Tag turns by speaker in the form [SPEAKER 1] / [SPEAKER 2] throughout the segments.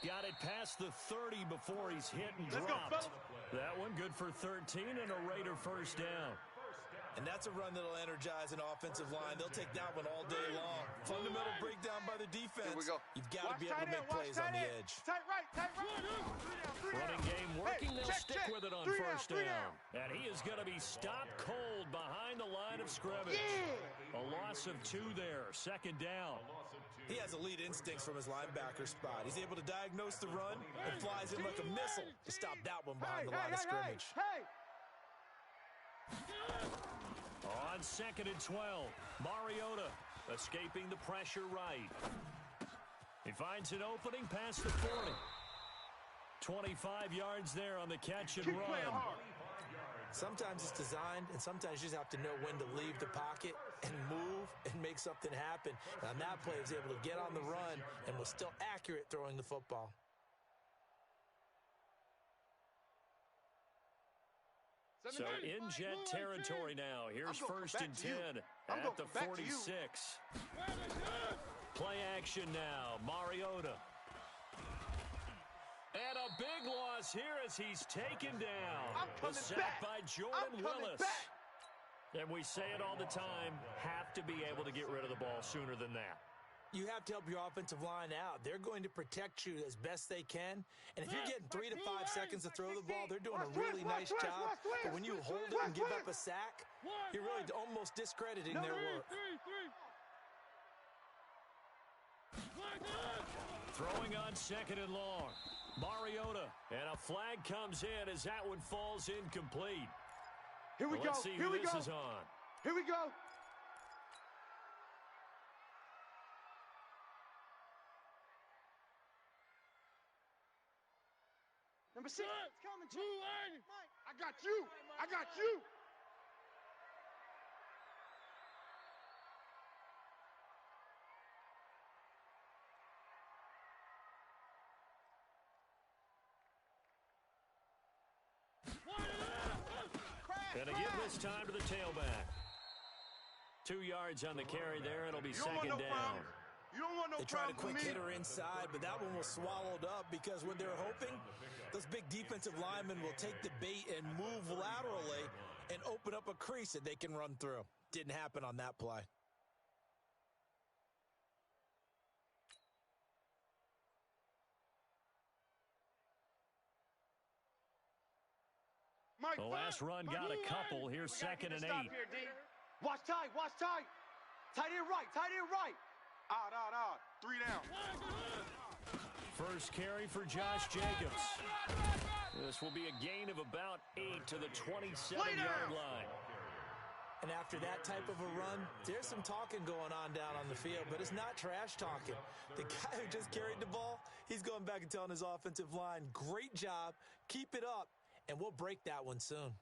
[SPEAKER 1] got it past the 30 before he's hit and dropped. That one good for 13 and a Raider first down.
[SPEAKER 2] And that's a run that'll energize an offensive line. They'll take that one all day long. Fundamental breakdown by the defense.
[SPEAKER 3] Here we go.
[SPEAKER 2] You've got to be able to make plays on the edge.
[SPEAKER 3] Tight right, tight right.
[SPEAKER 1] Running game working. They'll stick with it on first down. And he is going to be stopped cold behind the line of scrimmage. A loss of 2 there. Second down.
[SPEAKER 2] He has elite instincts from his linebacker spot. He's able to diagnose the run and flies in like a missile to stop that one behind the line of scrimmage.
[SPEAKER 1] On 2nd and 12, Mariota escaping the pressure right. He finds an opening past the 40. 25 yards there on the catch and run.
[SPEAKER 2] Sometimes it's designed, and sometimes you just have to know when to leave the pocket and move and make something happen. And on that play, he was able to get on the run and was still accurate throwing the football.
[SPEAKER 1] So in Jet territory now. Here's 1st and 10 at the 46. Play action now. Mariota. And a big loss here as he's taken down. The sack by Jordan Willis. And we say it all the time, have to be able to get rid of the ball sooner than that.
[SPEAKER 2] You have to help your offensive line out. They're going to protect you as best they can. And if you're getting 3 to 5 seconds to throw the ball, they're doing a really nice job. But when you hold it and give up a sack, you're really almost discrediting their work.
[SPEAKER 1] Throwing on 2nd and long. Mariota. And a flag comes in as that one falls incomplete.
[SPEAKER 3] Here we go.
[SPEAKER 1] Let's see who this is on.
[SPEAKER 3] Here we go. Number 6, it's coming. Mike, I got you. I got you.
[SPEAKER 1] Going to give this time to the tailback. 2 yards on the carry there. It'll be 2nd down.
[SPEAKER 3] You don't want no
[SPEAKER 2] They tried a quick hitter inside, but that one was swallowed up because when they're hoping, those big defensive linemen will take the bait and move laterally and open up a crease that they can run through. Didn't happen on that play.
[SPEAKER 1] The last run got a couple. Here's 2nd and 8.
[SPEAKER 3] Watch tight, watch tight. Tight end right, tight end right. Out. 3 down.
[SPEAKER 1] First carry for Josh Jacobs. This will be a gain of about 8 to the 27-yard line.
[SPEAKER 2] And after that type of a run, there's some talking going on down on the field, but it's not trash talking. The guy who just carried the ball, he's going back and telling his offensive line, great job, keep it up, and we'll break that one soon.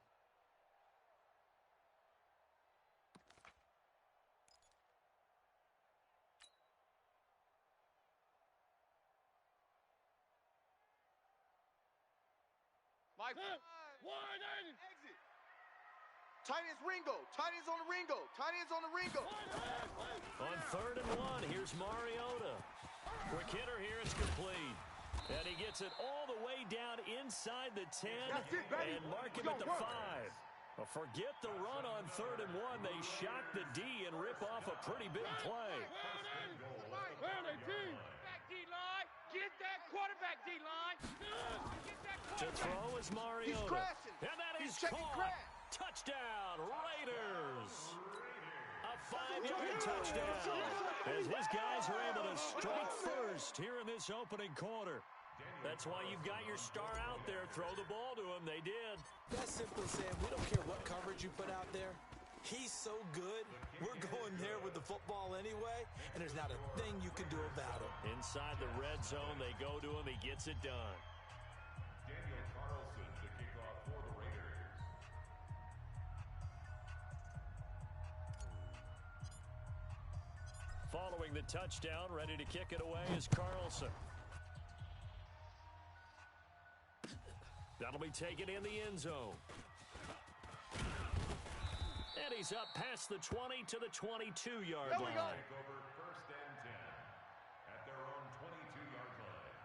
[SPEAKER 3] Mike, exit. Tight end's Ringo. Tight end's on the Ringo. Tight end's on the Ringo.
[SPEAKER 1] On 3rd and 1, here's Mariota. Quick hitter here, it's complete. And he gets it all the way down inside the 10 and mark him at the 5. Well, forget the run on 3rd and 1. They shock the D and rip off a pretty big play.
[SPEAKER 3] Back D-line. Get that quarterback D-line.
[SPEAKER 1] To throw is Mariota.
[SPEAKER 3] He's crashing.
[SPEAKER 1] And that is
[SPEAKER 3] checking
[SPEAKER 1] caught.
[SPEAKER 3] crash.
[SPEAKER 1] Touchdown, Raiders. A 5-yard touchdown. As his guys are able to strike first here in this opening quarter. That's why you've got your star out there. Throw the ball to him. They did.
[SPEAKER 2] That's simply saying we don't care what coverage you put out there. He's so good, we're going there with the football anyway, and there's not a thing you can do about it.
[SPEAKER 1] Inside the red zone, they go to him. He gets it done.
[SPEAKER 4] Daniel Carlson to kick off for the Raiders.
[SPEAKER 1] Following the touchdown, ready to kick it away is Carlson. That'll be taken in the end zone. And he's up past the 20 to the 22-yard line.
[SPEAKER 4] Over 1st and 10 at their own 22-yard line.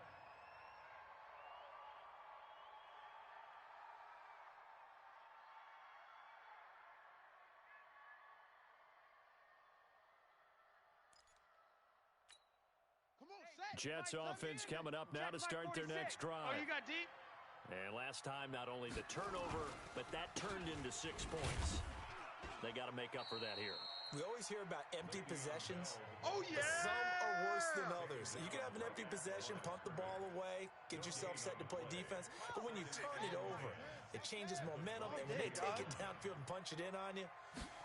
[SPEAKER 1] Jets offense coming up now to start their next drive.
[SPEAKER 3] Oh, you got deep?
[SPEAKER 1] And last time, not only the turnover, but that turned into 6 points. They got to make up for that here.
[SPEAKER 2] We always hear about empty possessions.
[SPEAKER 3] Oh, yeah!
[SPEAKER 2] Some are worse than others. You can have an empty possession, punt the ball away, get yourself set to play defense. But when you turn it over, it changes momentum. And when they take it downfield and punch it in on you,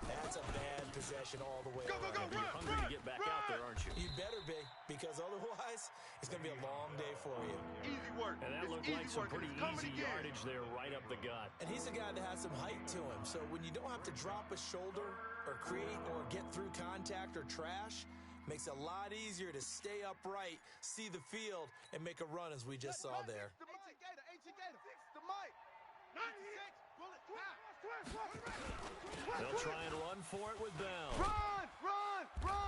[SPEAKER 2] that's a bad possession all the way around.
[SPEAKER 1] You're hungry to get back out there, aren't you?
[SPEAKER 2] You better be, because otherwise, it's going to be a long day for you.
[SPEAKER 3] Easy work.
[SPEAKER 1] And that looked like some pretty easy yardage there right up the gut.
[SPEAKER 2] And he's a guy that has some height to him. So when you don't have to drop a shoulder or create or get through contact or trash, makes it a lot easier to stay upright, see the field, and make a run as we just saw there.
[SPEAKER 1] They'll try and run for it with Bell.
[SPEAKER 3] Run!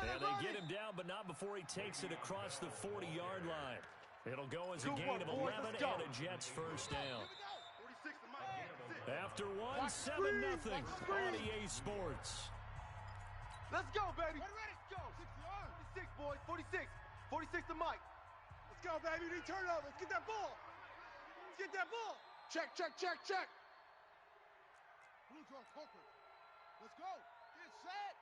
[SPEAKER 1] And they get him down, but not before he takes it across the 40-yard line. It'll go as a gain of 11 and a Jets first down. After one, 7-0 on EA Sports.
[SPEAKER 3] Let's go, baby. Let's go. 46, boys. 46. 46 to Mike. Let's go, baby. We need turnover. Let's get that ball. Let's get that ball. Check. Blue draw, Coker. Let's go. Get set.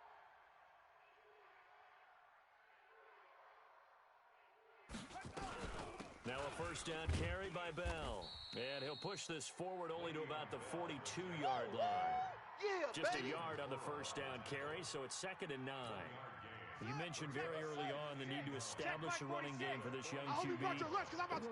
[SPEAKER 1] Now a first down carry by Bell. And he'll push this forward only to about the 42-yard line.
[SPEAKER 3] Yeah,
[SPEAKER 1] Just
[SPEAKER 3] baby.
[SPEAKER 1] a yard on the first down carry, so it's 2nd and 9. You mentioned very early on the need to establish a running game for this young QB.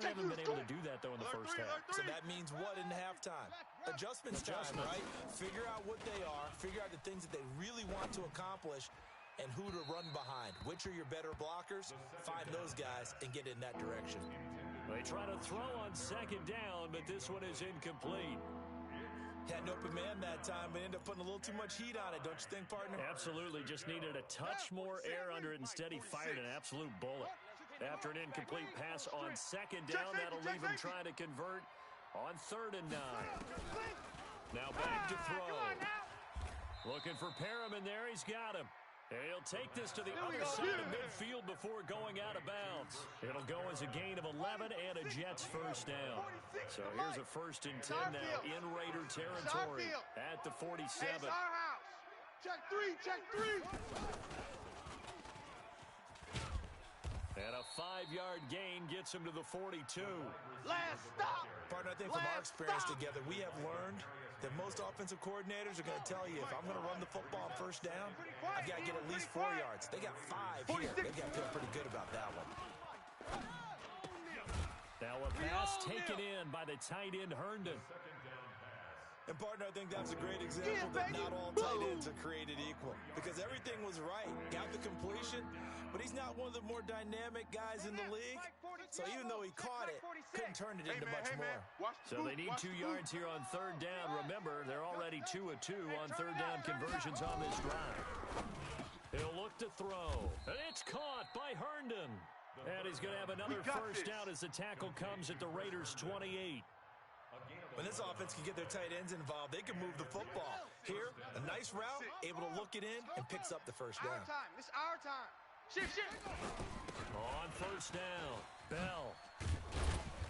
[SPEAKER 1] They haven't been able to do that, though, in the first half.
[SPEAKER 2] So that means what in halftime? Adjustments time, right? Figure out what they are, figure out the things that they really want to accomplish, and who to run behind. Which are your better blockers? Find those guys and get in that direction.
[SPEAKER 1] They try to throw on 2nd down, but this one is incomplete.
[SPEAKER 2] Had an open man that time, but ended up putting a little too much heat on it, don't you think, partner?
[SPEAKER 1] Absolutely. Just needed a touch more air under it. Instead, he fired an absolute bullet. After an incomplete pass on 2nd down, that'll leave him trying to convert on 3rd and 9. Now back to throw. Looking for Perriman there. He's got him. And he'll take this to the other side of midfield before going out of bounds. It'll go as a gain of 11 and a Jets first down. So here's a 1st and 10 now in Raider territory at the 47.
[SPEAKER 3] It's our house. Check three.
[SPEAKER 1] And a 5-yard gain gets him to the 42.
[SPEAKER 3] Last stop.
[SPEAKER 2] Partner, I think from our experience together, we have learned that most offensive coordinators are going to tell you, if I'm going to run the football on first down, I've got to get at least 4 yards. They got 5 here. They got to feel pretty good about that one.
[SPEAKER 1] Now a pass taken in by the tight end Herndon.
[SPEAKER 2] And, partner, I think that's a great example that not all tight ends are created equal. Because everything was right. Got the completion, but he's not one of the more dynamic guys in the league. So even though he caught it, couldn't turn it into much more.
[SPEAKER 1] So they need 2 yards here on 3rd down. Remember, they're already 2 of 2 on 3rd down conversions on this drive. He'll look to throw. And it's caught by Herndon. And he's going to have another first down as the tackle comes at the Raiders' 28.
[SPEAKER 2] When this offense can get their tight ends involved, they can move the football. Here, a nice route, able to look it in, and picks up the first down.
[SPEAKER 3] Our time. It's our time. Shift.
[SPEAKER 1] On first down, Bell.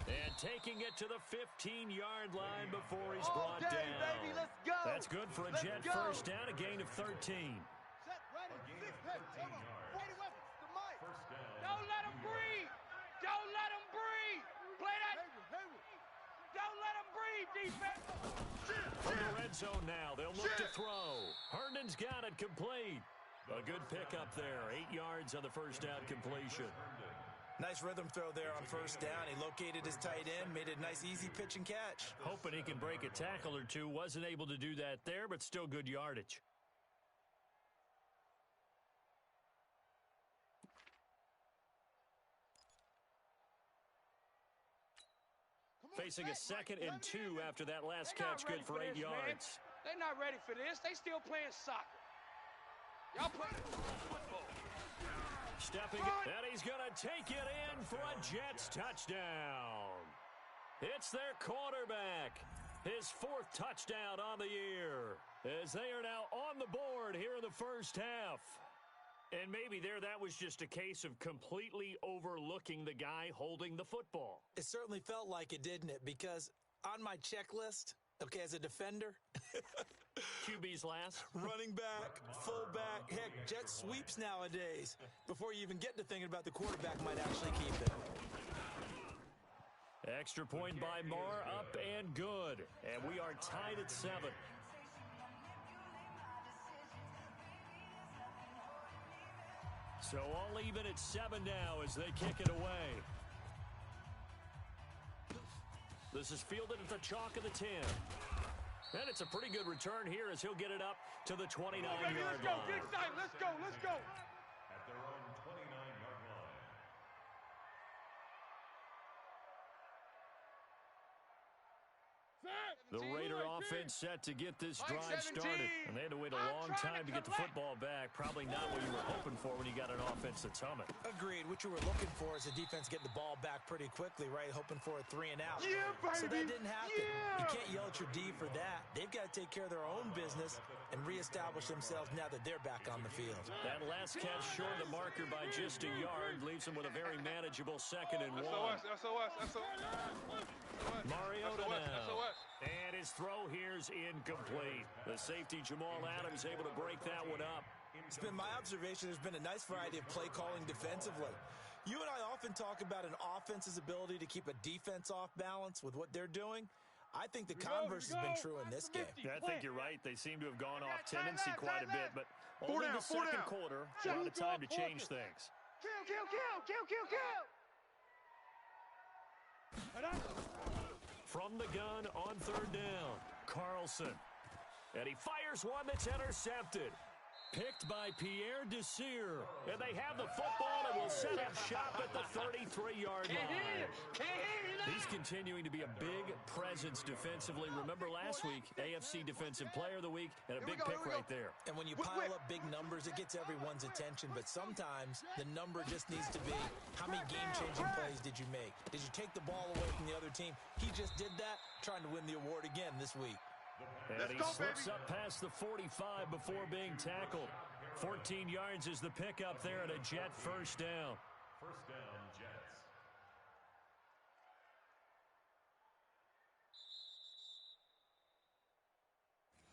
[SPEAKER 1] And taking it to the 15-yard line before he's brought down.
[SPEAKER 3] Baby, let's go.
[SPEAKER 1] That's good for a Jet first down, a gain of 13.
[SPEAKER 3] Set, ready, 6, hey, come on. 40 weapons. The mic. Don't let him breathe. Don't let him breathe. Play that. Don't let him breathe, defense.
[SPEAKER 1] From the red zone now, they'll look to throw. Herndon's got it complete. A good pickup there, 8 yards on the first down completion.
[SPEAKER 2] Nice rhythm throw there on first down. He located his tight end, made it a nice easy pitch and catch.
[SPEAKER 1] Hoping he can break a tackle or two. Wasn't able to do that there, but still good yardage. Facing a 2nd and 2 after that last catch, good for 8 yards.
[SPEAKER 5] They're not ready for this. They still playing soccer. Y'all playing football.
[SPEAKER 1] Stepping, and he's going to take it in for a Jets touchdown. It's their quarterback. His 4th touchdown on the year, as they are now on the board here in the first half. And maybe that was just a case of completely overlooking the guy holding the football.
[SPEAKER 2] It certainly felt like it, didn't it? Because on my checklist, okay, as a defender,
[SPEAKER 1] QB's last.
[SPEAKER 2] running back, fullback, heck, jet sweeps nowadays. Before you even get to thinking about the quarterback might actually keep it.
[SPEAKER 1] Extra point by Marr, up and good. And we are tied at 7. So all even at 7 now as they kick it away. This is fielded at the chalk of the 10. And it's a pretty good return here as he'll get it up to the 29-yard line.
[SPEAKER 3] Let's go, get excited. Let's go, let's go.
[SPEAKER 4] At their own 29-yard line.
[SPEAKER 1] The Raider offense set to get this drive started. And they had to wait a long time to get the football back. Probably not what you were hoping for when you got an offense that's humming.
[SPEAKER 2] Agreed. What you were looking for is the defense getting the ball back pretty quickly, right? Hoping for a 3 and out.
[SPEAKER 3] Yeah, baby.
[SPEAKER 2] So that didn't happen.
[SPEAKER 3] Yeah.
[SPEAKER 2] You can't yell at your D for that. They've got to take care of their own business and reestablish themselves now that they're back on the field.
[SPEAKER 1] That last catch short of the marker by just a yard leaves them with a very manageable 2nd and 1.
[SPEAKER 3] SOS.
[SPEAKER 1] Mariota now. And his throw here's incomplete. The safety Jamal Adams able to break that one up.
[SPEAKER 2] It's been my observation there's been a nice variety of play calling defensively. You and I often talk about an offense's ability to keep a defense off balance with what they're doing. I think the converse has been true in this game.
[SPEAKER 1] Yeah, I think you're right. They seem to have gone off tendency quite a bit, but only the second quarter, a lot of time to change things.
[SPEAKER 3] Kill.
[SPEAKER 1] From the gun on 3rd down, Carlson. And he fires one that's intercepted. Picked by Pierre Desir. And they have the football and will set up shop at the 33-yard line. He's continuing to be a big presence defensively. Remember last week, AFC Defensive Player of the Week, and a big pick right there.
[SPEAKER 2] And when you pile up big numbers, it gets everyone's attention. But sometimes the number just needs to be, how many game-changing plays did you make? Did you take the ball away from the other team? He just did that, trying to win the award again this week.
[SPEAKER 1] And he slips up past the 45 before being tackled. 14 yards is the pickup there and a Jet first down.
[SPEAKER 4] First down, Jets.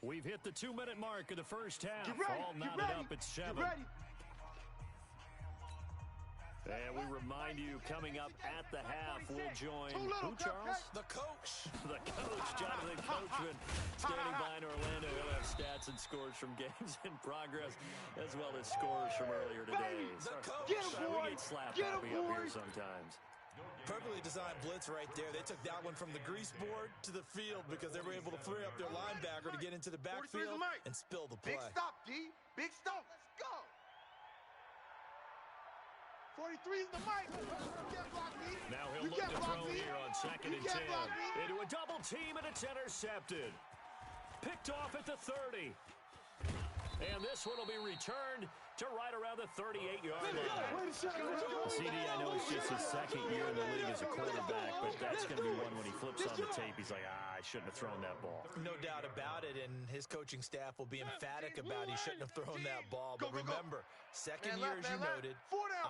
[SPEAKER 1] We've hit the 2-minute mark of the first half.
[SPEAKER 3] Get ready,
[SPEAKER 1] All
[SPEAKER 3] get
[SPEAKER 1] knotted
[SPEAKER 3] ready,
[SPEAKER 1] up at 7.
[SPEAKER 3] get ready.
[SPEAKER 1] And we remind you, coming up at the half, we'll join who, Charles?
[SPEAKER 2] The coach.
[SPEAKER 1] The coach, Jonathan Coachman, standing by in Orlando. He'll have stats and scores from games in progress, as well as scores from earlier today.
[SPEAKER 2] The coach.
[SPEAKER 3] Get him, boy.
[SPEAKER 1] We get slapped
[SPEAKER 3] Get him,
[SPEAKER 1] happy up
[SPEAKER 3] boy.
[SPEAKER 1] here sometimes.
[SPEAKER 2] Perfectly designed blitz right there. They took that one from the grease board to the field because they were able to free up their linebacker to get into the
[SPEAKER 3] 43 is
[SPEAKER 2] backfield
[SPEAKER 3] the mic.
[SPEAKER 2] and spill the play.
[SPEAKER 3] Big stop, D. Big stop. Let's go. 43 is the mic. You can't block me.
[SPEAKER 1] Now
[SPEAKER 3] You
[SPEAKER 1] he'll look
[SPEAKER 3] can't
[SPEAKER 1] to
[SPEAKER 3] block
[SPEAKER 1] throw
[SPEAKER 3] me.
[SPEAKER 1] here on 2nd
[SPEAKER 3] You
[SPEAKER 1] and 10.
[SPEAKER 3] can't block me.
[SPEAKER 1] Into a double team, and it's intercepted. Picked off at the 30. And this one will be returned to right around the 38-yard line. CD, I know it's just his 2nd year in the league as a quarterback, but that's going to be one when he flips on the tape. He's like, I shouldn't have thrown that ball.
[SPEAKER 2] No doubt about it, and his coaching staff will be emphatic about he shouldn't have thrown that ball. But remember, 2nd year, as you noted,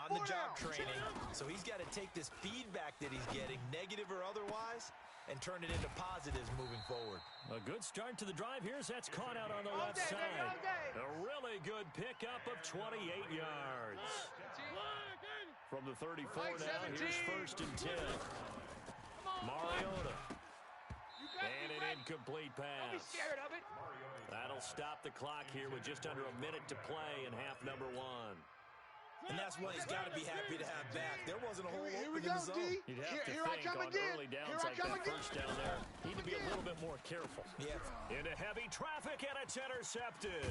[SPEAKER 2] on-the-job training. So he's got to take this feedback that he's getting, negative or otherwise, and turn it into positives moving forward.
[SPEAKER 1] A good start to the drive here as that's caught out on the left side. A really good pickup of 28 yards. From the 34 now, here's 1st and 10. Mariota. And an incomplete
[SPEAKER 5] Don't be
[SPEAKER 1] pass.
[SPEAKER 5] scared of it.
[SPEAKER 1] That'll stop the clock here with just under a minute to play in half number 1.
[SPEAKER 2] And that's what he's got to be happy to have back. There wasn't a hole
[SPEAKER 3] Here
[SPEAKER 2] open
[SPEAKER 3] we
[SPEAKER 2] in
[SPEAKER 3] go,
[SPEAKER 2] the zone.
[SPEAKER 3] D.
[SPEAKER 1] You'd have to
[SPEAKER 3] Here I
[SPEAKER 1] think
[SPEAKER 3] come
[SPEAKER 1] on
[SPEAKER 3] again.
[SPEAKER 1] early downs
[SPEAKER 3] Here I
[SPEAKER 1] like
[SPEAKER 3] come
[SPEAKER 1] that
[SPEAKER 3] again.
[SPEAKER 1] first down there, need to be a little bit more careful.
[SPEAKER 2] Yeah.
[SPEAKER 1] Into heavy traffic, and it's intercepted.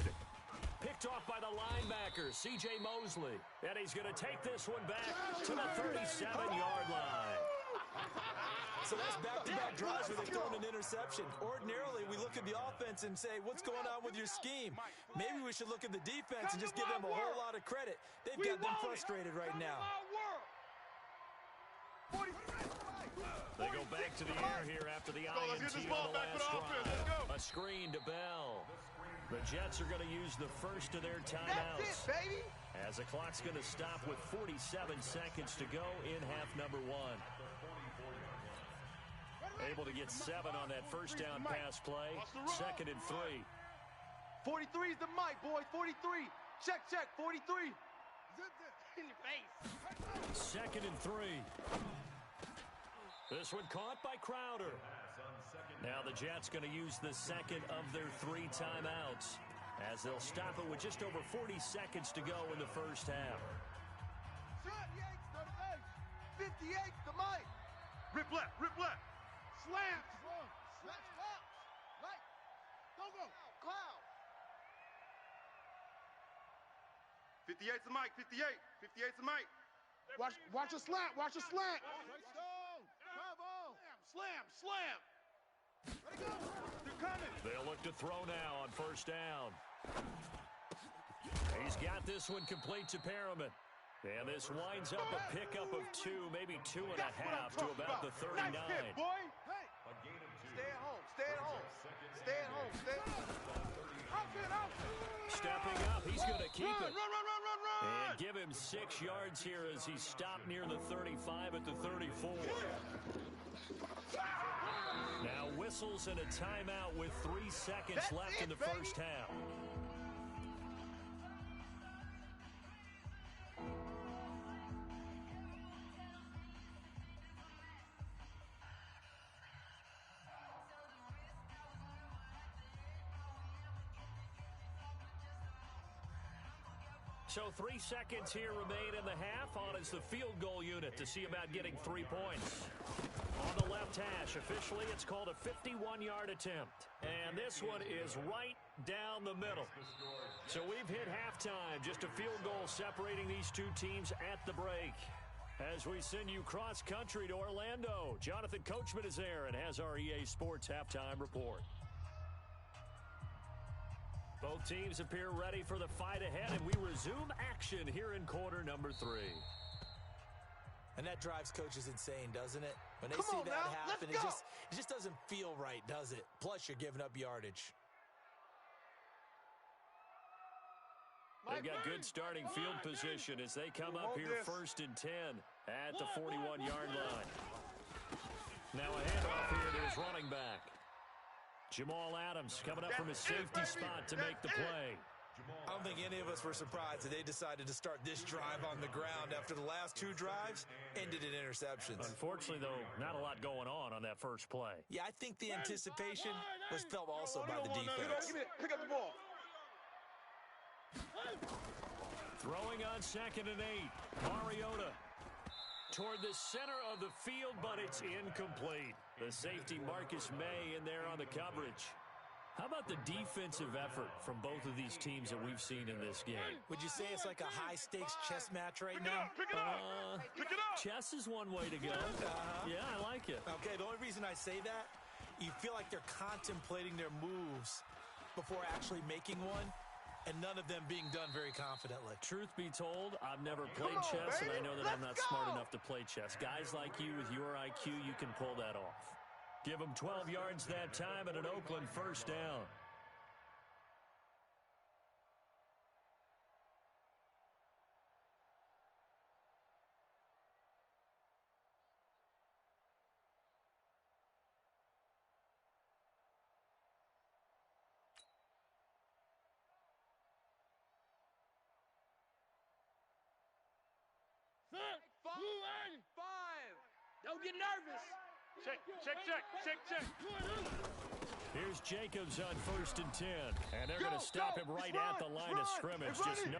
[SPEAKER 1] Picked off by the linebacker, C.J. Mosley. And he's going to take this one back to the 37-yard line.
[SPEAKER 2] So that's back-to-back drives where they've thrown an interception. Ordinarily, we look at the offense and say, what's going on with your scheme? Maybe we should look at the defense and just give them a whole lot of credit. They've got them frustrated right now.
[SPEAKER 1] They go back to the air here after the INT on the last drive. A screen to Bell. The Jets are going to use the first of their timeouts.
[SPEAKER 3] That's it, baby.
[SPEAKER 1] as the clock's going to stop with 47 seconds to go in half number one. Able to get 7 on that first down pass play. 2nd and 3.
[SPEAKER 3] 43 is the mic, boys. 43. Check, 43.
[SPEAKER 5] In your face.
[SPEAKER 1] 2nd and 3. This one caught by Crowder. Now the Jets going to use the second of their 3 timeouts, as they'll stop it with just over 40 seconds to go in the first half.
[SPEAKER 3] 58, the mic. Rip left. Slam. Right. Go. Cloud.
[SPEAKER 6] 58's the mic. 58's the mic.
[SPEAKER 3] Watch a slant. Slam. Let it go. They're coming.
[SPEAKER 1] They'll look to throw now on first down. He's got this one complete to Perriman. And this winds up a pickup of 2, maybe 2.5 to about the 39.
[SPEAKER 3] Nice hit, boy. Hey. Stay at home.
[SPEAKER 1] Stepping up, he's going to keep it.
[SPEAKER 3] Run.
[SPEAKER 1] And give him 6 yards here as he stopped near the 35 at the 34. Now whistles and a timeout with 3 seconds left in the first half. So 3 seconds here remain in the half. On is the field goal unit to see about getting 3 points. On the left hash, officially it's called a 51-yard attempt. And this one is right down the middle. So we've hit halftime. Just a field goal separating these 2 teams at the break. As we send you cross-country to Orlando, Jonathan Coachman is there and has our EA Sports halftime report. Both teams appear ready for the fight ahead, and we resume action here in quarter number 3.
[SPEAKER 2] And that drives coaches insane, doesn't it? When they see that happen, it just doesn't feel right, does it? Plus, you're giving up yardage.
[SPEAKER 1] They've got good starting field position as they come up here 1st and 10 at the 41-yard line. Now a handoff here to his running back. Jamal Adams coming up from his safety spot to make the play.
[SPEAKER 2] I don't think any of us were surprised that they decided to start this drive on the ground after the last 2 drives ended in interceptions.
[SPEAKER 1] Unfortunately, though, not a lot going on that first play.
[SPEAKER 2] Yeah, I think the anticipation was felt also by the defense.
[SPEAKER 3] Pick up the ball.
[SPEAKER 1] Throwing on 2nd and 8. Mariota toward the center of the field, but it's incomplete. The safety Marcus May in there on the coverage. How about the defensive effort from both of these teams that we've seen in this game?
[SPEAKER 2] Would you say it's like a high-stakes chess match right now?
[SPEAKER 3] Pick it up.
[SPEAKER 1] Chess is one way to go. Yeah, I like it.
[SPEAKER 2] Okay, the only reason I say that, you feel like they're contemplating their moves before actually making one, and none of them being done very confidently.
[SPEAKER 1] Truth be told, I've never played chess, and I know that I'm not smart enough to play chess. Guys like you with your IQ, you can pull that off. Give them 12 yards that time and an Oakland first down.
[SPEAKER 5] Five. Don't get nervous. Check.
[SPEAKER 1] Here's Jacobs on 1st and 10. And they're going to stop him right at the line of scrimmage. Just no.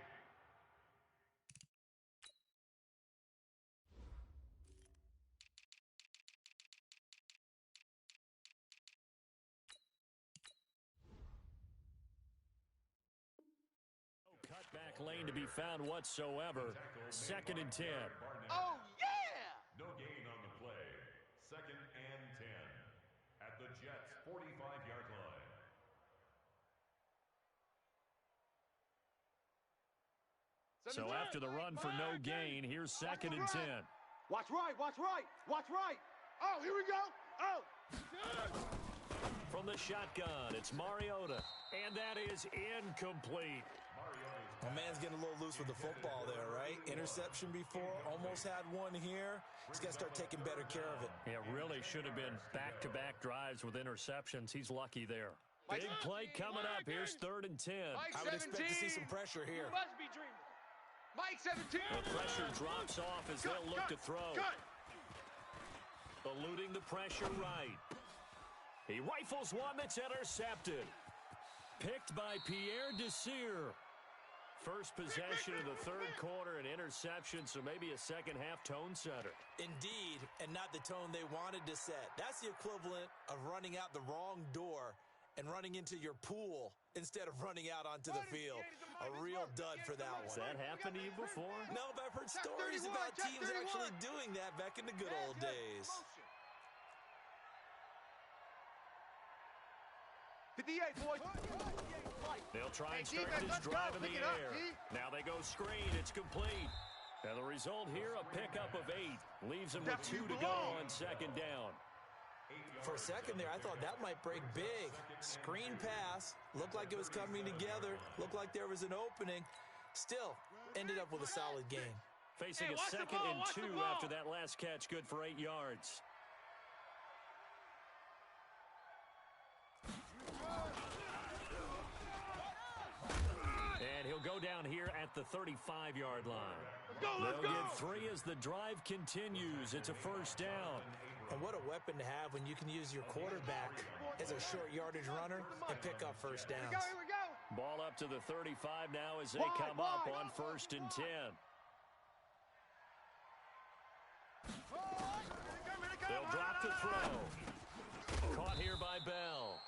[SPEAKER 1] Cutback lane to be found whatsoever. 2nd and 10.
[SPEAKER 3] Oh, yeah!
[SPEAKER 4] No gain on the play. 2nd and 10 at the Jets' 45-yard line.
[SPEAKER 1] So after the run for no gain, here's 2nd and 10.
[SPEAKER 3] Watch right. Oh, here we go. Oh.
[SPEAKER 1] From the shotgun, it's Mariota. And that is incomplete.
[SPEAKER 2] My man's getting a little loose with the football there, right? Interception before, almost had one here. He's got to start taking better care of it.
[SPEAKER 1] Yeah, really should have been back-to-back drives with interceptions. He's lucky there. Big play coming up. Here's 3rd and 10.
[SPEAKER 2] I would expect to see some pressure here.
[SPEAKER 5] You must be dreaming. Mike 17.
[SPEAKER 1] The pressure drops off as they'll look to throw. Eluding the pressure right. He rifles one that's intercepted. Picked by Pierre Desir. First possession of the 3rd quarter, an interception, so maybe a second-half tone setter.
[SPEAKER 2] Indeed, and not the tone they wanted to set. That's the equivalent of running out the wrong door and running into your pool instead of running out onto the field. A real dud for that one.
[SPEAKER 1] Has that happened to you before?
[SPEAKER 2] No, but I've heard stories about teams actually doing that back in the good old days.
[SPEAKER 3] 58, boys.
[SPEAKER 1] They'll try and start this drive in the air. Now they go screen. It's complete. And the result here, a pickup of 8. Leaves them with 2 to go on 2nd down.
[SPEAKER 2] For a second there, I thought that might break big. Screen pass. Looked like it was coming together. Looked like there was an opening. Still, ended up with a solid gain.
[SPEAKER 1] Facing a 2nd and 2 after that last catch. Good for 8 yards. And he'll go down here at the 35-yard line. They'll get 3 as the drive continues. It's a 1st down.
[SPEAKER 2] And what a weapon to have when you can use your quarterback as a short yardage runner and pick up 1st downs.
[SPEAKER 3] Here we go.
[SPEAKER 1] Ball up to the 35 now as they come up on 1st and 10. They'll drop the throw. Caught here by Bell.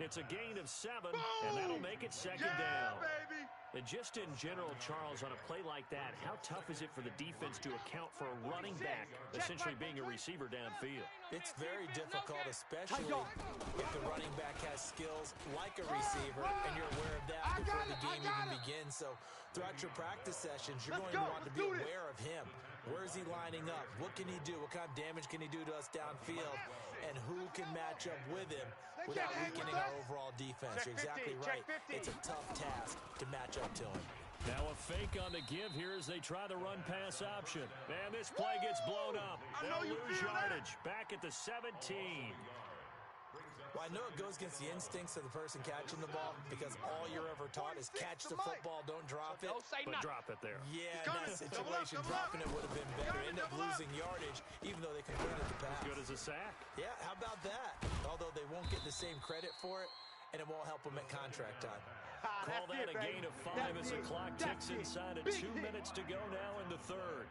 [SPEAKER 1] It's a gain of 7, and that'll make it 2nd down.
[SPEAKER 3] Baby.
[SPEAKER 1] And just in general, Charles, on a play like that, how tough is it for the defense to account for a running back essentially being a receiver downfield?
[SPEAKER 2] It's very difficult, especially if the running back has skills like a receiver, and you're aware of that before the game even begins. So throughout your practice sessions, you're going to want to be aware of him. Where is he lining up? What can he do? What kind of damage can he do to us downfield? And who can match up with him without weakening our overall defense? You're exactly right. It's a tough task to match up to him.
[SPEAKER 1] Now a fake on the give here as they try the run-pass option. And this play gets blown up. They'll lose yardage. Back at the 17.
[SPEAKER 2] Well, I know it goes against the instincts of the person catching the ball because all you're ever taught is catch the football, don't drop it.
[SPEAKER 1] But drop it there.
[SPEAKER 2] Yeah, in that situation, dropping it would have been better. End up losing yardage, even though they completed the pass.
[SPEAKER 1] As good as a sack.
[SPEAKER 2] Yeah, how about that? Although they won't get the same credit for it, and it won't help them at contract time.
[SPEAKER 1] Call that a gain of 5 as the clock ticks inside of 2 minutes to go now in the 3rd.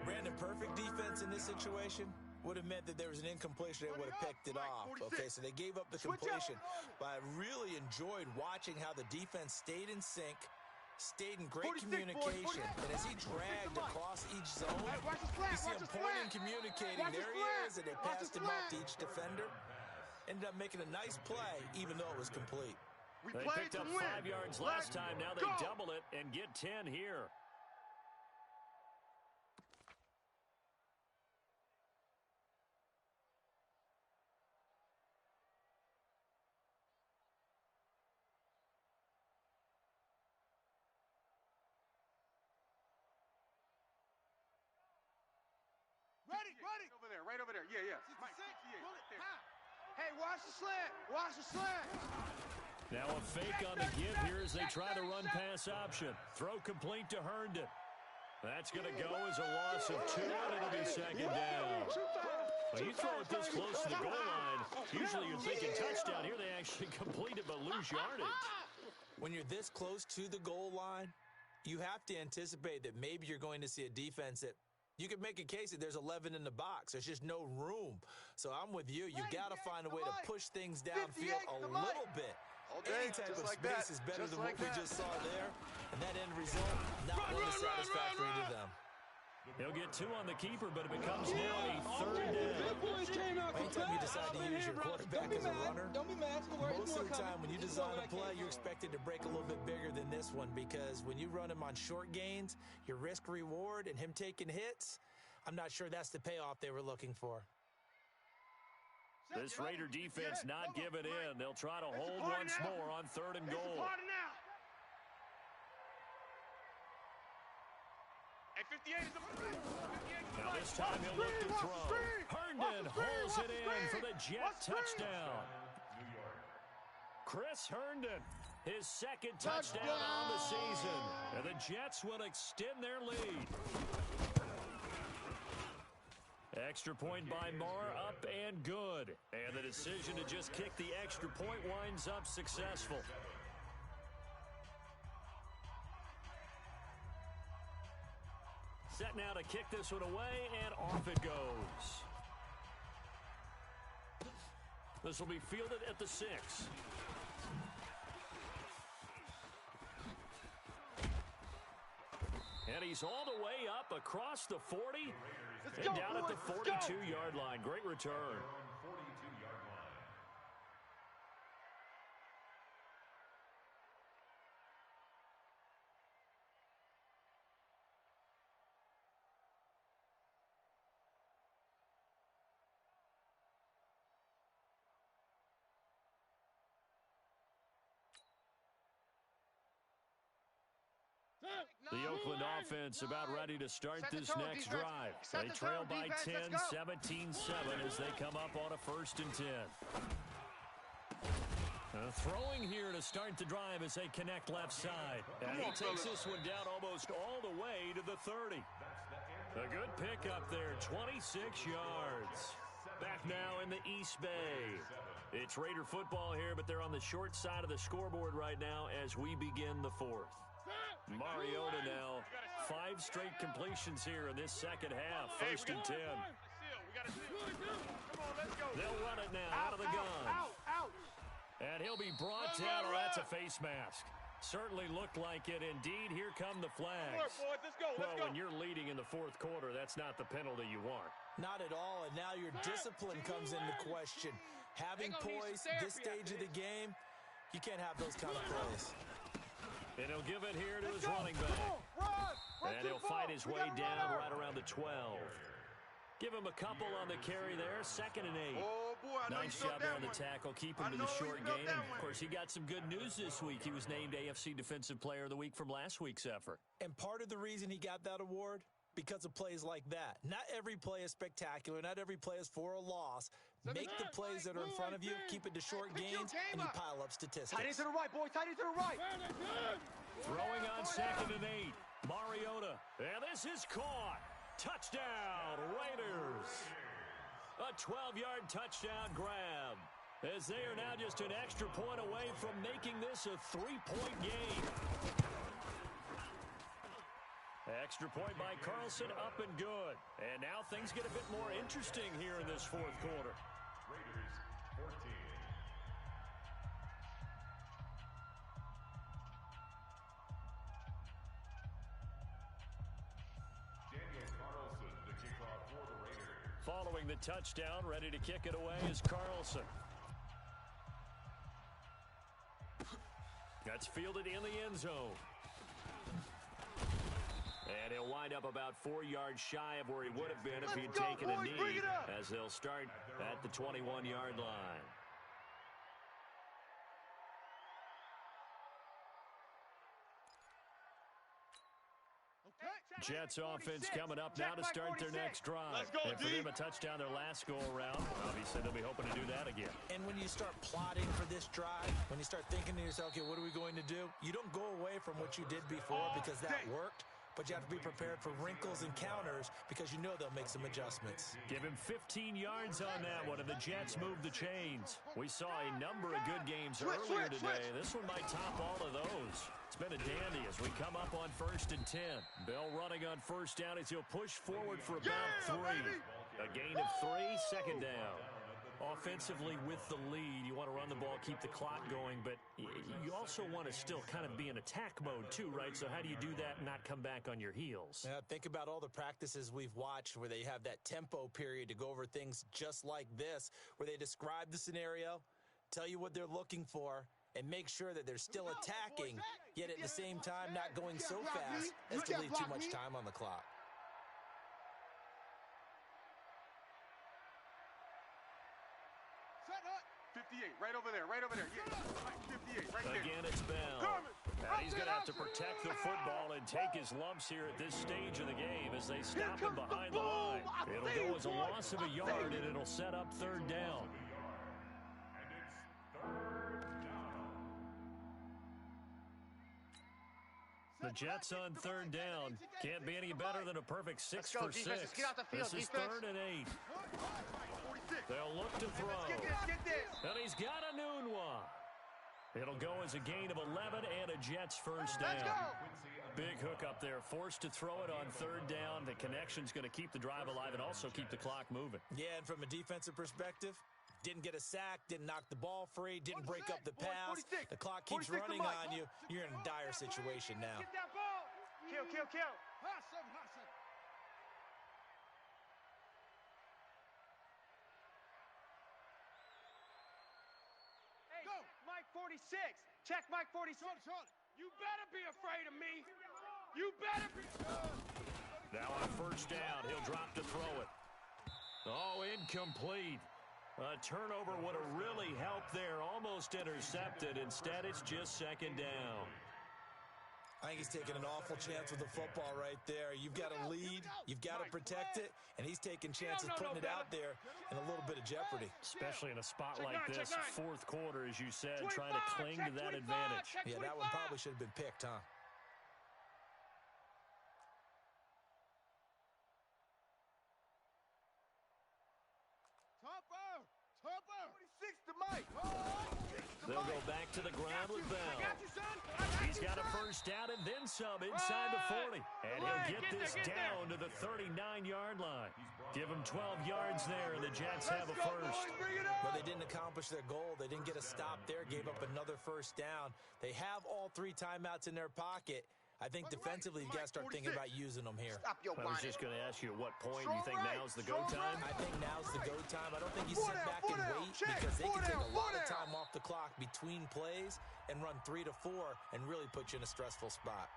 [SPEAKER 2] Brandon, perfect defense in this situation would have meant that there was an incompletion. They would have picked it off. Okay, so they gave up the completion. But I really enjoyed watching how the defense stayed in sync, stayed in great communication. And as he dragged across each zone, you see him pointing, communicating. There he is, and they passed him off to each defender. Ended up making a nice play, even though it was complete.
[SPEAKER 1] They picked up 5 yards last time. Now they double it and get 10 here.
[SPEAKER 3] Ready. Right over there. Yeah. Mike, hey, watch the slant. Watch the slant.
[SPEAKER 1] Now a fake on the give here as they try the run-pass option. Throw complete to Herndon. That's going to go as a loss of 2, and it'll be 2nd down. When you throw it this close to the goal line, usually you're thinking touchdown. Here they actually complete it but lose yardage.
[SPEAKER 2] When you're this close to the goal line, you have to anticipate that maybe you're going to see a defense that you could make a case that there's 11 in the box. There's just no room. So I'm with you. You got to find a way to push things downfield a little bit. Any type of space is better than what we just saw there. And that end result, not really satisfactory to them.
[SPEAKER 1] He'll get 2 on the keeper, but it becomes now a 3rd down.
[SPEAKER 2] Anytime you decide to use your quarterback as a runner, most of the time when you design a play, you're expected to break a little bit bigger than this one because when you run him on short gains, your risk-reward and him taking hits, I'm not sure that's the payoff they were looking for.
[SPEAKER 1] This Raider defense not giving in. They'll try to hold once more on 3rd and goal.
[SPEAKER 3] 58 is the 58
[SPEAKER 1] Now this time he'll look to throw. Herndon hauls it in for the Jet touchdown. Chris Herndon, his second touchdown on the season. And the Jets will extend their lead. Extra point by Marr, up and good. And the decision to just kick the extra point winds up successful. Set now to kick this one away, and off it goes. This will be fielded at the 6. And he's all the way up across the 40 and down at the 42-yard line. Great return. The Oakland offense about ready to start this next drive. They trail by 10, 17-7 as they come up on a 1st and 10. Throwing here to start the drive as they connect left side. And he takes this one down almost all the way to the 30. A good pickup there, 26 yards. Back now in the East Bay. It's Raider football here, but they're on the short side of the scoreboard right now as we begin the 4th. Mariota now, 5 straight completions here in this second half. 1st and 10. They'll run it now out of the gun. And he'll be brought down. Oh, that's a face mask. Certainly looked like it. Indeed, here come the flags. Well, when you're leading in the 4th quarter, that's not the penalty you want.
[SPEAKER 2] Not at all, and now your discipline comes into question. Having poise this stage of the game, you can't have those kind of plays.
[SPEAKER 1] And he'll give it here to his running back. And he'll fight his way down right around the 12. Give him a couple on the carry there. 2nd and 8.
[SPEAKER 6] Oh, boy,
[SPEAKER 1] nice job there on the tackle. Keep him to the short gain. And, of course, he got some good news this week. He was named AFC Defensive Player of the Week from last week's effort.
[SPEAKER 2] And part of the reason he got that award, because of plays like that. Not every play is spectacular. Not every play is for a loss. Make the plays that are in front of you, keep it to short gains, and you pile up statistics.
[SPEAKER 3] Tight into the right, boys. Tight into the right.
[SPEAKER 1] Throwing on 2nd and 8. Mariota. And this is caught. Touchdown, Raiders. A 12-yard touchdown grab. As they are now just an extra point away from making this a 3-point game. Extra point by Carlson, up and good. And now things get a bit more interesting here in this 4th quarter.
[SPEAKER 4] Raiders 14. Daniel Carlson, the kickoff for the Raiders.
[SPEAKER 1] Following the touchdown, ready to kick it away is Carlson. That's fielded in the end zone. And he'll wind up about 4 yards shy of where he would have been if he'd taken a knee, as they'll start at the 21-yard line. Jets offense coming up now to start their next drive. And for them, a touchdown their last go-around. Obviously, they'll be hoping to do that again.
[SPEAKER 2] And when you start plotting for this drive, when you start thinking to yourself, okay, what are we going to do? You don't go away from what you did before because that worked. But you have to be prepared for wrinkles and counters because you know they'll make some adjustments.
[SPEAKER 1] Give him 15 yards on that one, and the Jets move the chains. We saw a number of good games earlier today. This one might top all of those. It's been a dandy as we come up on 1st and 10. Bell running on 1st down as he'll push forward for about 3. A gain of 3, 2nd down. Offensively with the lead, you want to run the ball, keep the clock going, but you also want to still kind of be in attack mode too, right? So how do you do that and not come back on your heels?
[SPEAKER 2] Yeah, think about all the practices we've watched where they have that tempo period to go over things just like this, where they describe the scenario, tell you what they're looking for, and make sure that they're still attacking, yet at the same time not going so fast as to leave too much time on the clock.
[SPEAKER 6] 58, right over there, right over there. Yeah, 58, right there.
[SPEAKER 1] Again, it's Bell. And he's going to have to protect the football and take his lumps here at this stage of the game as they stop him behind the line. It'll go as a loss of a yard, and it'll set up third down. The Jets on third down. Can't be any better than a perfect 6 for 6. This is 3rd and 8. They'll look to throw. And he's got a Nunwa. It'll go as a gain of 11 and a Jets first down. Big hook up there. Forced to throw it on third down. The connection's going to keep the drive alive and also keep the clock moving.
[SPEAKER 2] Yeah, and from a defensive perspective, didn't get a sack, didn't knock the ball free, didn't break up the pass. The clock keeps running on you. You're in a dire situation now.
[SPEAKER 5] Get that ball. Kill. Hey, Mike 46. Check Mike 46. You better be afraid of me. You better be.
[SPEAKER 1] Now on first down, he'll drop to throw it. Oh, incomplete. A turnover would have really helped there. Almost intercepted. Instead, it's just second down.
[SPEAKER 2] I think he's taking an awful chance with the football right there. You've got a lead. You've got to protect it. And he's taking chances putting it out there in a little bit of jeopardy.
[SPEAKER 1] Especially in a spot like this, fourth quarter, as you said, trying to cling to that advantage.
[SPEAKER 2] Yeah, that one probably should have been picked, huh?
[SPEAKER 3] Topper. 46 to Mike.
[SPEAKER 1] They'll go back to the ground with Bell. He's got a first down and then some inside the 40. And he'll get this down to the 39-yard line. Give him 12 yards there, and the Jets have a first.
[SPEAKER 2] But they didn't accomplish their goal. They didn't get a stop there, gave up another first down. They have all 3 timeouts in their pocket. I think defensively, you've got to start thinking about using them here.
[SPEAKER 1] I was just going to ask you at what point you think now's the go time?
[SPEAKER 2] I think now's the go time. I don't think you sit back and wait because they can take a lot of time off the clock between plays and run 3 to 4 and really put you in a stressful spot.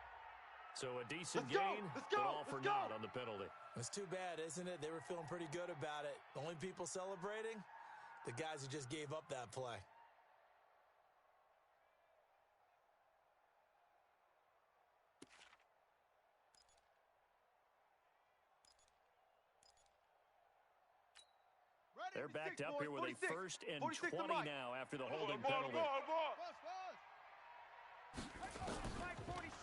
[SPEAKER 1] So a decent gain, but all for naught on the penalty.
[SPEAKER 2] It's too bad, isn't it? They were feeling pretty good about it. The only people celebrating, the guys who just gave up that play.
[SPEAKER 1] They're backed up here with a 1st and 20 now after the holding penalty.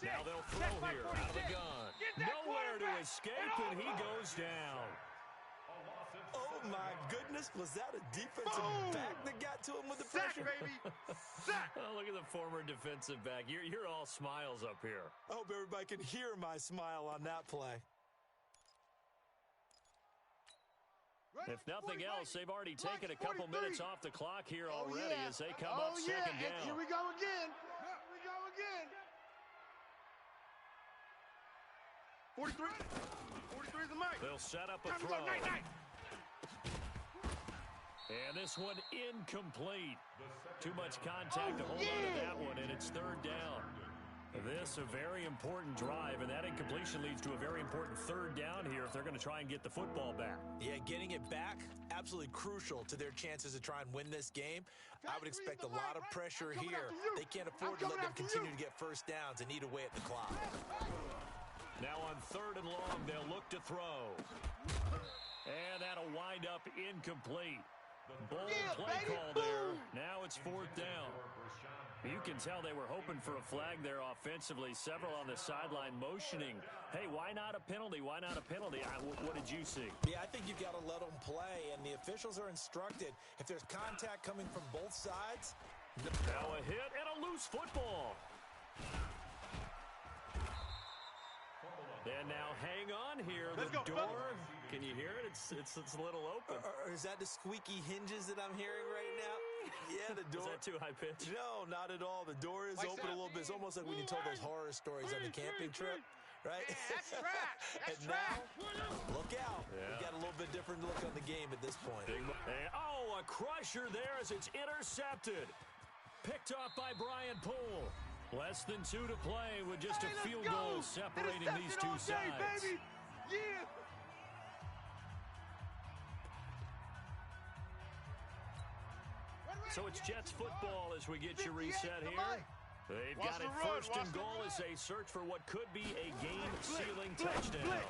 [SPEAKER 1] Now they'll throw here out of the gun. Nowhere to escape, and he goes down.
[SPEAKER 2] Oh, my goodness. Was that a defensive back that got to him with the pressure?
[SPEAKER 6] Sack, baby. Sack.
[SPEAKER 1] Oh, look at the former defensive back. You're all smiles up here.
[SPEAKER 2] I hope everybody can hear my smile on that play.
[SPEAKER 1] If nothing else, they've already taken a couple minutes off the clock here already as they come up second down.
[SPEAKER 3] Here we go again. Here we go again.
[SPEAKER 6] 43. 43 is the Mike.
[SPEAKER 1] They'll set up a throw. And this one incomplete. Too much contact to hold on to that one, and it's third down. This a very important drive, and that incompletion leads to a very important third down here if they're going to try and get the football back.
[SPEAKER 2] Yeah, getting it back, absolutely crucial to their chances to try and win this game. I would expect a lot of pressure here. They can't afford to let them continue to get first downs and eat away at the clock.
[SPEAKER 1] Now on 3rd and long, they'll look to throw. And that'll wind up incomplete. Bold play call there. Now it's 4th down. You can tell they were hoping for a flag there offensively. Several on the sideline motioning. Hey, why not a penalty? Why not a penalty? What did you see?
[SPEAKER 2] Yeah, I think you've got to let them play, and the officials are instructed. If there's contact coming from both sides.
[SPEAKER 1] Now a hit and a loose football. And now hang on here. The door, can you hear it? It's a little open.
[SPEAKER 2] Or is that the squeaky hinges that I'm hearing right now? Yeah, the door.
[SPEAKER 1] Is that too high pitch?
[SPEAKER 2] No, not at all. The door is open a little bit. It's almost like when you told those horror stories on the camping trip, right?
[SPEAKER 5] Yeah, that's trash. That's
[SPEAKER 2] And
[SPEAKER 5] trash.
[SPEAKER 2] now, look out.
[SPEAKER 1] Yeah.
[SPEAKER 2] We've got a little bit different look on the game at this point.
[SPEAKER 1] And, a crusher there as it's intercepted. Picked off by Brian Poole. Less than 2 to play with just a field goal separating these two sides.
[SPEAKER 3] Baby. Yeah.
[SPEAKER 1] So it's Jets football as we get you reset here. They've got it first and goal as they search for what could be a game-sealing touchdown.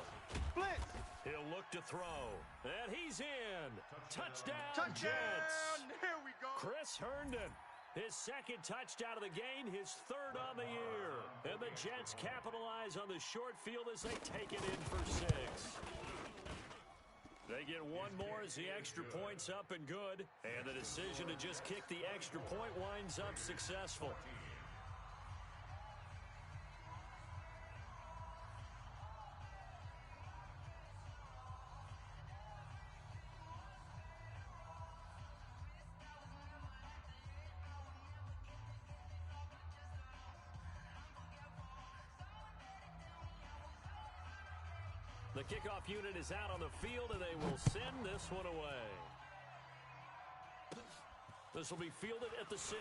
[SPEAKER 3] Blitz.
[SPEAKER 1] He'll look to throw. And he's in. Touchdown, Jets.
[SPEAKER 6] Here we go.
[SPEAKER 1] Chris Herndon. His second touchdown of the game, his third on the year. And the Jets capitalize on the short field as they take it in for 6. They get one more as the extra point's up and good. And the decision to just kick the extra point winds up successful. The kickoff unit is out on the field, and they will send this one away. This will be fielded at the 6.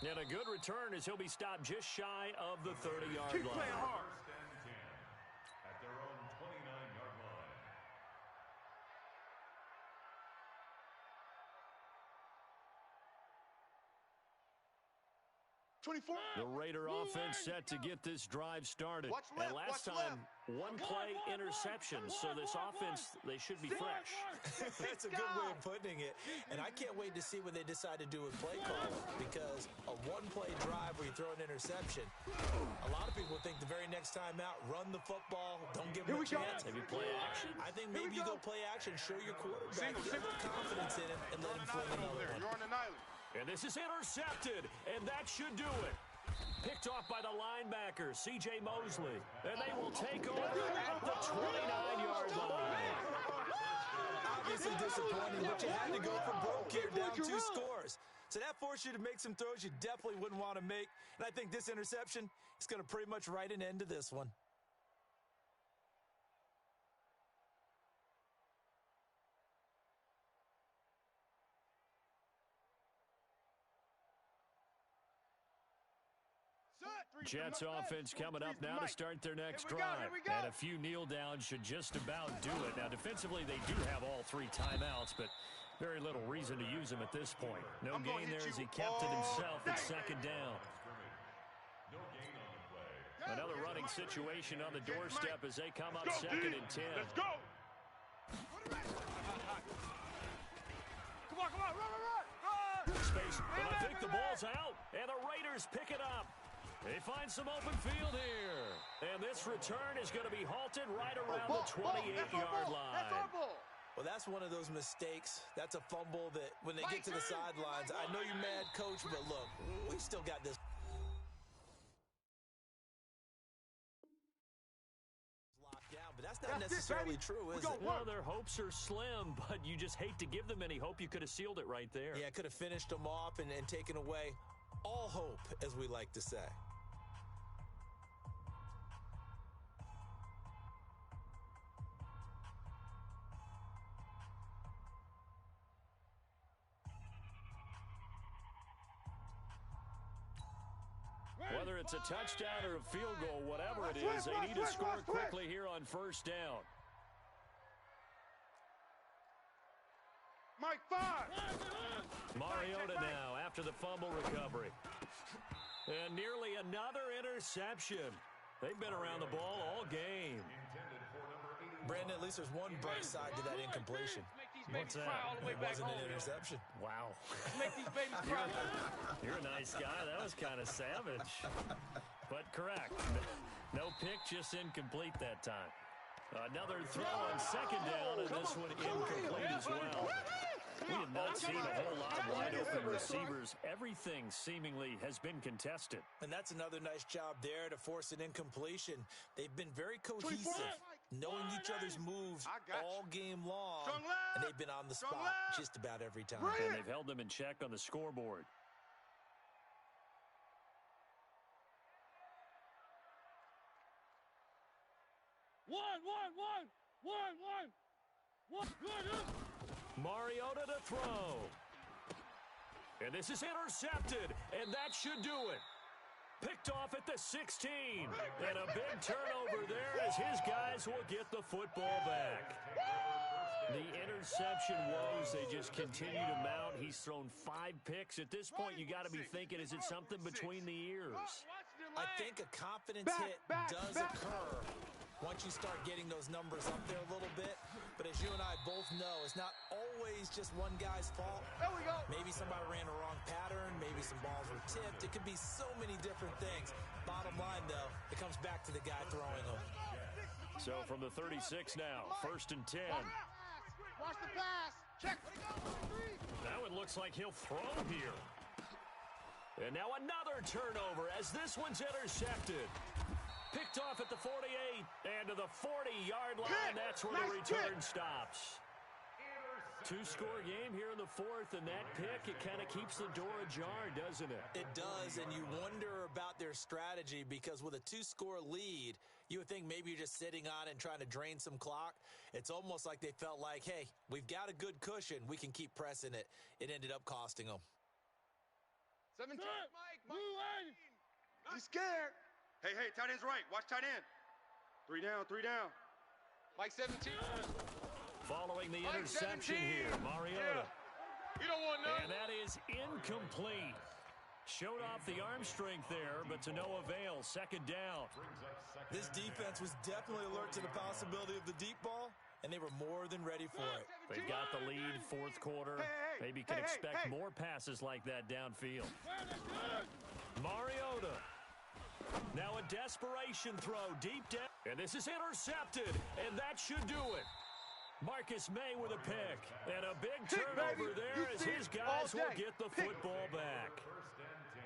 [SPEAKER 1] And a good return as he'll be stopped just shy of the 30-yard line.
[SPEAKER 4] First and 10 at their own 29-yard line.
[SPEAKER 3] 24.
[SPEAKER 1] The Raider offense set to get this drive started. And last time, one play interception. So this offense, they should be fresh.
[SPEAKER 2] That's a good way of putting it. And I can't wait to see what they decide to do with play calling, because a one-play drive where you throw an interception, a lot of people think the very next time out, run the football, don't give them a chance.
[SPEAKER 1] Maybe play action.
[SPEAKER 2] I think maybe you go play action, show your quarterback, get a little confidence in him, and let him fling another one.
[SPEAKER 6] You're on an island.
[SPEAKER 1] And this is intercepted, and that should do it. Picked off by the linebacker, C.J. Mosley. And they will take over at the 29-yard line.
[SPEAKER 2] Obviously disappointing, but you had to go for broke here, down 2 scores. So that forced you to make some throws you definitely wouldn't want to make. And I think this interception is going to pretty much write an end to this one.
[SPEAKER 1] Jets offense coming up now to start their next drive. And a few kneel downs should just about do it. Now, defensively, they do have all 3 timeouts, but very little reason to use them at this point. No gain there as he kept it himself at second down.
[SPEAKER 4] No gain on the play.
[SPEAKER 1] Another running situation on the doorstep as they come up second and 10.
[SPEAKER 3] Let's go. Come on, run.
[SPEAKER 1] Space, but I think the ball's out, and the Raiders pick it up. They find some open field here. And this return is going to be halted right around the 28-yard line.
[SPEAKER 3] That's our ball.
[SPEAKER 2] Well, that's one of those mistakes. That's a fumble that when they get to the sidelines, I know you're mad, Coach, but look, we still got this locked down. But that's not necessarily true, is it?
[SPEAKER 1] Well, their hopes are slim, but you just hate to give them any hope. You could have sealed it right there.
[SPEAKER 2] Yeah, could have finished them off and taken away all hope, as we like to say.
[SPEAKER 1] Whether it's a touchdown or a field goal, whatever it is, they need to score quickly here on first down.
[SPEAKER 3] Mike 5.
[SPEAKER 1] Mariota now after the fumble recovery. And nearly another interception. They've been around the ball all game.
[SPEAKER 2] Brandon, at least there's one bright side to that incompletion.
[SPEAKER 1] What's that?
[SPEAKER 2] It wasn't an interception.
[SPEAKER 1] Wow.
[SPEAKER 3] Make these babies cry.
[SPEAKER 1] You're a nice guy. That was kind of savage. But correct. No pick, just incomplete that time. Another throw on second down, and this one incomplete as well. We have not seen a whole lot of wide-open receivers. Everything seemingly has been contested.
[SPEAKER 2] And that's another nice job there to force an incompletion. They've been very cohesive, knowing each other's moves all game long, and they've been on the spot just about every time.
[SPEAKER 1] And they've held them in check on the scoreboard. Mariota to throw. And this is intercepted, and that should do it. Picked off at the 16. And a big turnover there as his guys will get the football back. The interception woes, they just continue to mount. He's thrown 5 picks. At this point, you got to be thinking, is it something between the ears?
[SPEAKER 2] I think a confidence hit does occur once you start getting those numbers up there a little bit. But as you and I both know, it's not always just one guy's fault.
[SPEAKER 3] There we go.
[SPEAKER 2] Maybe somebody ran a wrong pattern. Maybe some balls were tipped. It could be so many different things. Bottom line, though, it comes back to the guy throwing them.
[SPEAKER 1] So from the 36 now, 1st and 10.
[SPEAKER 3] Watch the pass. Check.
[SPEAKER 1] Now it looks like he'll throw here. And now another turnover as this one's intercepted. Picked off at the 48 and to the 40-yard line. That's where the return stops. 2-score game here in the 4th, and that pick, it kind of keeps the door ajar, doesn't it?
[SPEAKER 2] It does, and you wonder about their strategy because with a 2-score lead, you would think maybe you're just sitting on it and trying to drain some clock. It's almost like they felt like, hey, we've got a good cushion. We can keep pressing it. It ended up costing them.
[SPEAKER 3] 17. Mike. He's scared.
[SPEAKER 6] Hey, tight end's right. Watch tight end. 3 down.
[SPEAKER 3] Mike 17.
[SPEAKER 1] Following the interception here, Mariota.
[SPEAKER 3] You don't want none.
[SPEAKER 1] And that is incomplete. Showed off the arm strength there, but to no avail. 2nd down.
[SPEAKER 2] This defense was definitely alert to the possibility of the deep ball, and they were more than ready for it.
[SPEAKER 1] They've got the lead, 4th quarter. Maybe can expect more passes like that downfield. Mariota. Now a desperation throw deep down. And this is intercepted, and that should do it. Marcus May with a pick. And a big turnover there as his guys will get the football back.
[SPEAKER 4] 1st and 10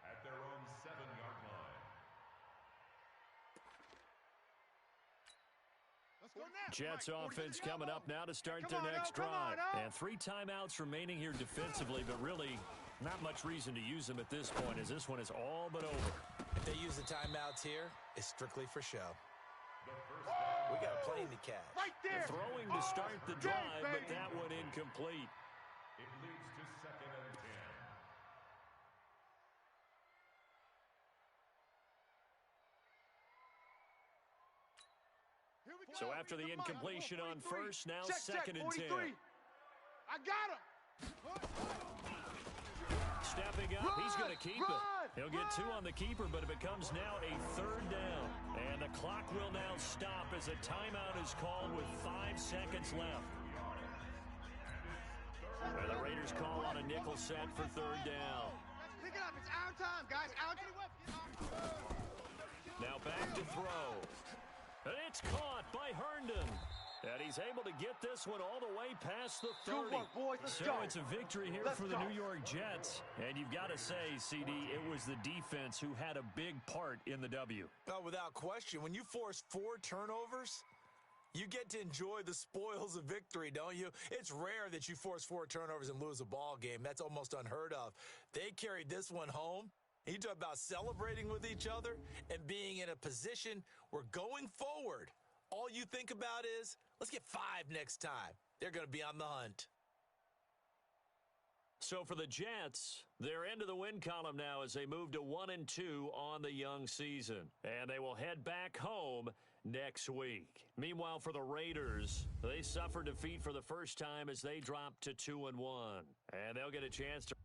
[SPEAKER 4] at their own 7-yard line.
[SPEAKER 3] Let's go now.
[SPEAKER 1] Jets
[SPEAKER 3] Mike,
[SPEAKER 1] offense
[SPEAKER 3] 40
[SPEAKER 1] coming up now to start
[SPEAKER 3] Come
[SPEAKER 1] their
[SPEAKER 3] on,
[SPEAKER 1] next
[SPEAKER 3] come on,
[SPEAKER 1] drive. And 3 timeouts remaining here defensively, but really not much reason to use them at this point as this one is all but over.
[SPEAKER 2] If they use the timeouts here, it's strictly for show. We got a plane to catch.
[SPEAKER 3] Right there.
[SPEAKER 1] Throwing to start the drive, but that one incomplete.
[SPEAKER 4] It leads to 2nd and 10.
[SPEAKER 3] Here we go.
[SPEAKER 1] So after the incompletion on 1st, now
[SPEAKER 3] Check,
[SPEAKER 1] 2nd and 10.
[SPEAKER 3] 43. I got him.
[SPEAKER 1] Stepping up, he's going to keep it.
[SPEAKER 3] Run,
[SPEAKER 1] He'll get 2 on the keeper, but it becomes now a 3rd down. And the clock will now stop as a timeout is called with 5 seconds left. And the Raiders call on a nickel set for 3rd down.
[SPEAKER 3] Pick it up. It's our time, guys. Our time.
[SPEAKER 1] Now back to throw. And it's caught by Herndon. And he's able to get this one all the way past the 30.
[SPEAKER 3] Good work, boys. Let's
[SPEAKER 1] So
[SPEAKER 3] go.
[SPEAKER 1] it's a victory here for the New York Jets. And you've got to say, CD, it was the defense who had a big part in the W.
[SPEAKER 2] Oh, without question. When you force 4 turnovers, you get to enjoy the spoils of victory, don't you? It's rare that you force 4 turnovers and lose a ball game. That's almost unheard of. They carried this one home. You talk about celebrating with each other and being in a position where going forward, all you think about is, let's get 5 next time. They're going to be on the hunt.
[SPEAKER 1] So for the Jets, they're into the win column now as they move to 1-2 on the young season. And they will head back home next week. Meanwhile, for the Raiders, they suffered defeat for the first time as they dropped to 2-1. And they'll get a chance to